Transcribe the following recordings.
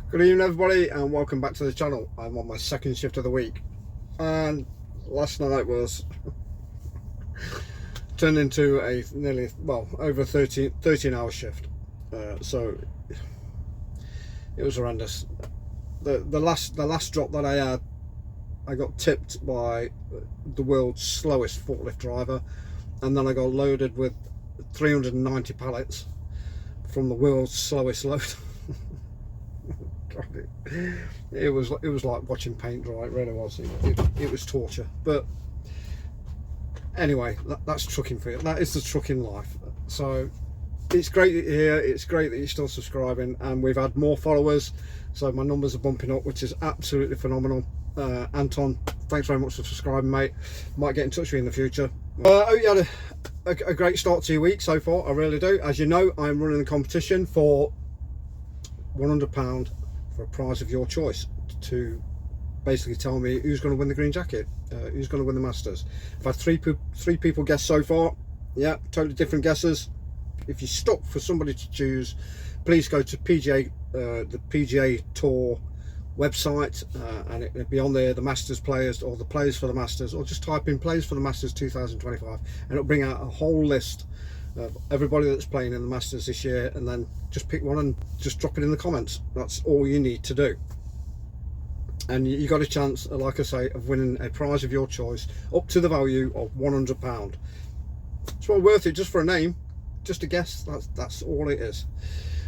Good evening everybody and welcome back to the channel. I'm on my second shift of the week and last night was turned into a nearly, well, over 13 hour shift, so it was horrendous. The last drop that I had, I got tipped by the world's slowest forklift driver, and then I got loaded with 390 pallets from the world's slowest load. It was like watching paint dry. It really was. It was torture. But anyway, that's trucking for you. That is the trucking life. So it's great that you're here. It's great that you're still subscribing, and we've had more followers, so my numbers are bumping up, which is absolutely phenomenal. Anton, thanks very much for subscribing, mate. Might get in touch with you in the future. I hope you had a great start to your week so far. I really do. As you know, I'm running a competition for £100 for a prize of your choice to basically tell me who's going to win the green jacket, who's going to win the Masters. I've had three people guess so far. Yeah, totally different guesses. If you're stuck for somebody to choose, please go to the PGA Tour website, and it'll be on there, the Masters players or the players for the Masters, or just type in players for the Masters 2025 and it'll bring out a whole list of everybody that's playing in the Masters this year, and then just pick one and just drop it in the comments. That's all you need to do, and you got a chance, like I say, of winning a prize of your choice up to the value of £100. It's well worth it just for a name, just a guess. That's all it is.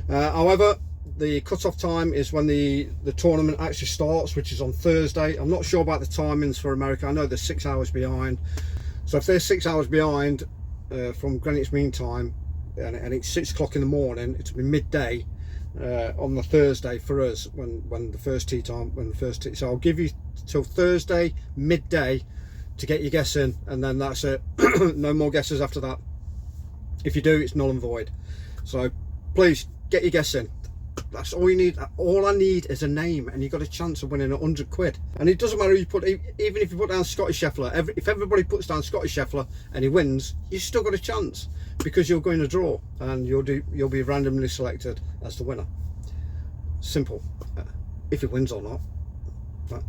However, the cut-off time is when the tournament actually starts, which is on Thursday. I'm not sure about the timings for America. I know they're 6 hours behind, so if they're 6 hours behind from Greenwich Mean Time, and it's 6 o'clock in the morning, it'll be midday on the Thursday for us when the first tee time, so I'll give you till Thursday midday to get your guess in, and then that's it. No more guesses after that. If you do, it's null and void. So please get your guess in. That's all you need. All I need is a name, and you've got a chance of winning £100. And it doesn't matter who you put, even if you put down Scottish Scheffler. If everybody puts down Scottish Scheffler and he wins, you've still got a chance, because you're going to draw and you'll be randomly selected as the winner. Simple. If he wins or not,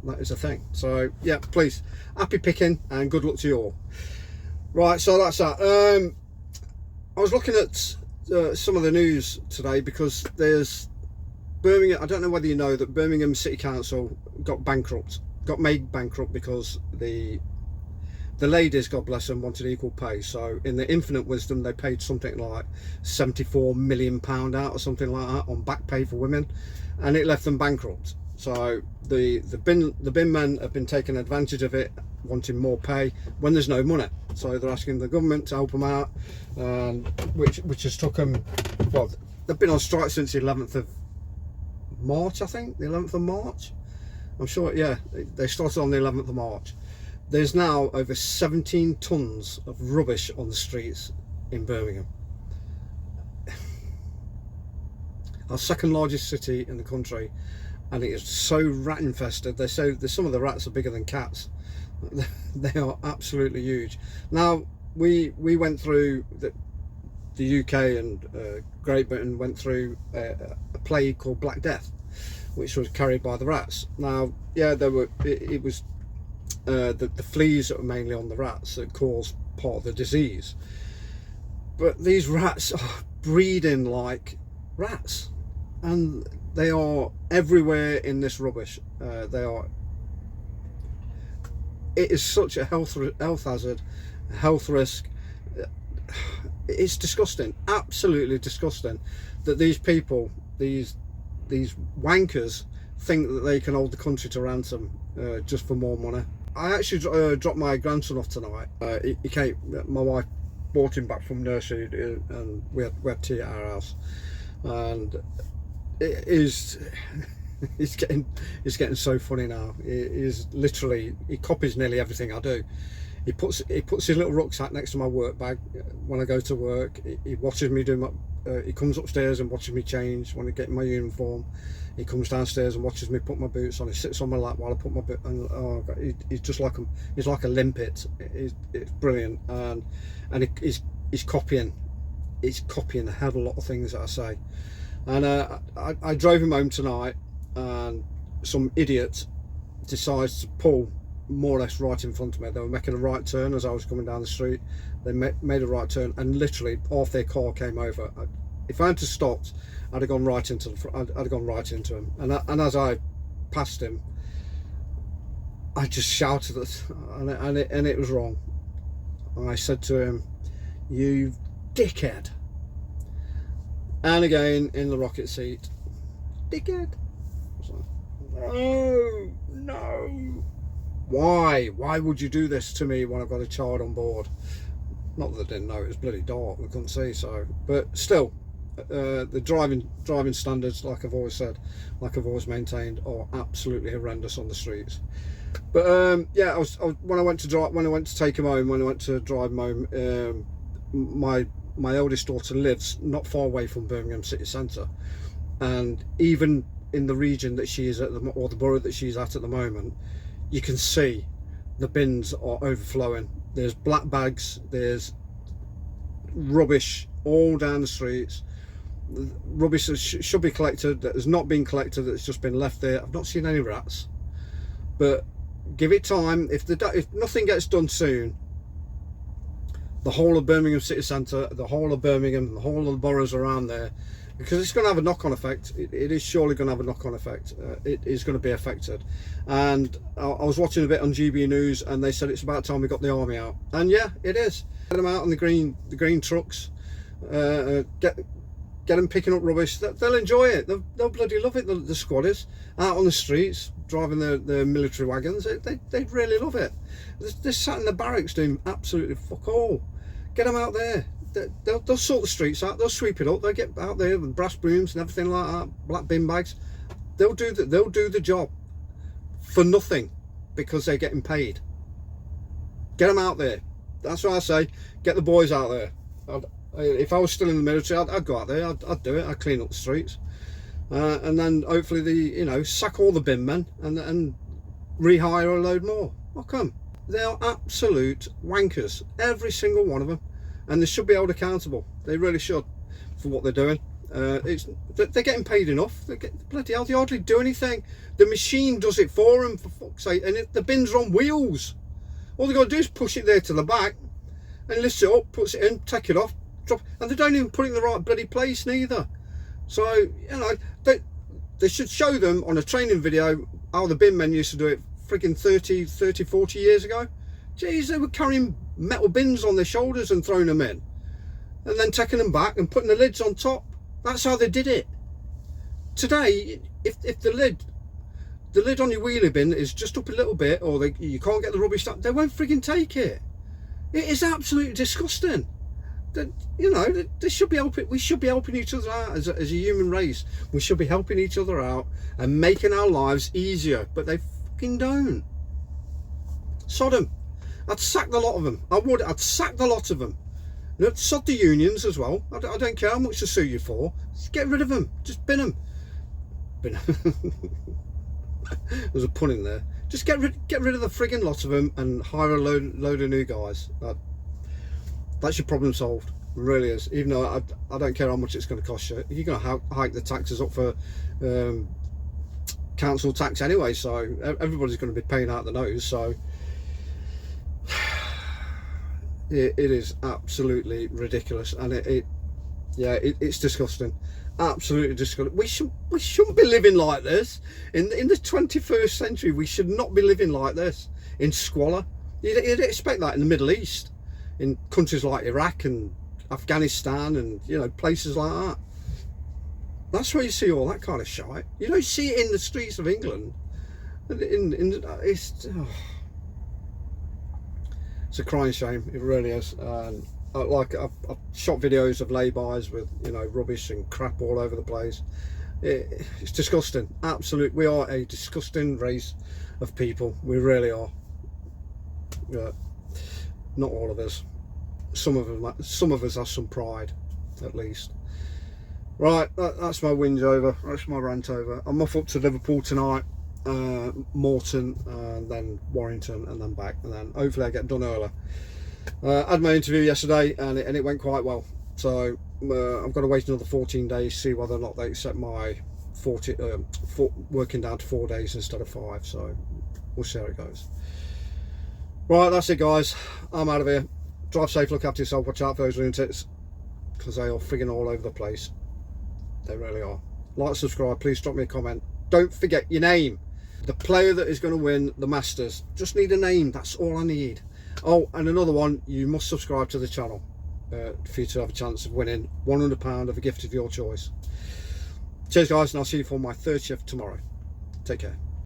that is a thing. So yeah, please, happy picking and good luck to you all. Right, so that's that. I was looking at some of the news today, because there's Birmingham. I don't know whether you know that Birmingham City Council got made bankrupt because the ladies, God bless them, wanted equal pay. So in their infinite wisdom, they paid something like £74 million out or something like that on back pay for women, and it left them bankrupt. So the bin men have been taking advantage of it, wanting more pay when there's no money. So they're asking the government to help them out, and which has took them, well, they've been on strike since the 11th of March, I think, the 11th of March. I'm sure, yeah, they started on the 11th of March. There's now over 17 tons of rubbish on the streets in Birmingham. Our second largest city in the country, and it is so rat infested. They say that some of the rats are bigger than cats. They are absolutely huge. Now we went through the UK and Great Britain went through a plague called Black Death, which was carried by the rats. Now, yeah, it was the fleas that were mainly on the rats that caused part of the disease. But these rats are breeding like rats, and they are everywhere in this rubbish. It is such a health hazard, health risk. It's disgusting, absolutely disgusting, that these people, these wankers, think that they can hold the country to ransom just for more money. I actually dropped my grandson off tonight. He came. My wife brought him back from nursery, and we had tea at our house, and it is. It's getting so funny now. He copies nearly everything I do. He puts his little rucksack next to my work bag when I go to work. He watches me do my. He comes upstairs and watches me change when I get in my uniform. He comes downstairs and watches me put my boots on. He sits on my lap while I put my boot. And oh God, he's just like he's like a limpet. It's brilliant, and he's copying. He's copying a hell of a lot of things that I say. And I drove him home tonight, and some idiot decides to pull more or less right in front of me. They were making a right turn as I was coming down the street. They made a right turn, and literally half their car came over. If I had to stopped, I'd have gone right into I'd have gone right into him. And as I passed him, I just shouted it, and it was wrong. I said to him, "You dickhead!" And again in the rocket seat, "Dickhead!" I was like, no. Why would you do this to me when I've got a child on board? Not that I didn't know, it was bloody dark, we couldn't see. So, but still, the driving standards, like I've always said, like I've always maintained, are absolutely horrendous on the streets. But yeah, when I went to take him home, when I went to drive him home, my eldest daughter lives not far away from Birmingham city centre, and even in the region that she is at, or the borough that she's at the moment, you can see the bins are overflowing. There's black bags, there's rubbish all down the streets, rubbish that should be collected that has not been collected, that's just been left there. I've not seen any rats, but give it time. If nothing gets done soon, the whole of Birmingham city centre, the whole of Birmingham, the whole of the boroughs around there, because it's going to have a knock-on effect. It is surely going to have a knock-on effect. It is going to be affected. And I was watching a bit on GB News, and they said it's about time we got the army out. And yeah, it is. Get them out on the green trucks. Get them picking up rubbish. They'll enjoy it. They'll bloody love it. The squatters out on the streets driving their military wagons. They'd really love it. They're sat in the barracks doing absolutely fuck all. Get them out there. They'll sort the streets out. They'll sweep it up. They'll get out there with brass brooms and everything like that. Black bin bags. They'll do the job for nothing because they're getting paid. Get them out there. That's what I say. Get the boys out there. If I was still in the military, I'd go out there. I'd do it. I'd clean up the streets, and then hopefully sack all the bin men and rehire a load more. How come? They are absolute wankers, every single one of them. And they should be held accountable. They really should for what they're doing. They're getting paid enough. Bloody hell, they hardly do anything. The machine does it for them, for fuck's sake. And the bins are on wheels. All they've got to do is push it there to the back and lifts it up, puts it in, take it off, drop. And they don't even put it in the right bloody place neither. So, they should show them on a training video how the bin men used to do it freaking 30, 40 years ago. Jeez, they were carrying metal bins on their shoulders and throwing them in, and then taking them back and putting the lids on top. That's how they did it. Today, if the lid on your wheelie bin is just up a little bit, or you can't get the rubbish out, they won't frigging take it. It is absolutely disgusting. They should be helping. We should be helping each other out as a human race. We should be helping each other out and making our lives easier, but they fucking don't. Sod them. I'd sack the lot of them. I'd sack the lot of them. Sod the unions as well. I don't care how much they sue you for. Just get rid of them. Just bin them. There's a pun in there. Just get rid of the frigging lot of them and hire a load of new guys. That's your problem solved. It really is. Even though I don't care how much it's going to cost you. You're going to hike the taxes up for council tax anyway. So everybody's going to be paying out the nose. So it is absolutely ridiculous, and it's disgusting, absolutely disgusting. We shouldn't be living like this in the 21st century. We should not be living like this in squalor. You'd expect that in the Middle East, in countries like Iraq and Afghanistan, and places like that. That's where you see all that kind of shite. You don't see it in the streets of England. It's a crying shame. It really is. And I've shot videos of lay-bys with rubbish and crap all over the place. It's disgusting. Absolute. We are a disgusting race of people. We really are. Yeah. Not all of us. Some of us have some pride, at least. Right. That's my whinge over. That's my rant over. I'm off up to Liverpool tonight. Morton, and then Warrington, and then back, and then hopefully I get done early. I had my interview yesterday, and it went quite well. So I've got to wait another 14 days to see whether or not they accept my working down to 4 days instead of 5. So we'll see how it goes. Right, that's it, guys. I'm out of here. Drive safe, look after yourself, watch out for those lunatics, because they are frigging all over the place. They really are. Like, subscribe, please drop me a comment. Don't forget your name. The player that is going to win the Masters, just need a name, that's all I need. Oh, and another one, you must subscribe to the channel for you to have a chance of winning £100 of a gift of your choice. Cheers, guys, and I'll see you for my 30th tomorrow. Take care.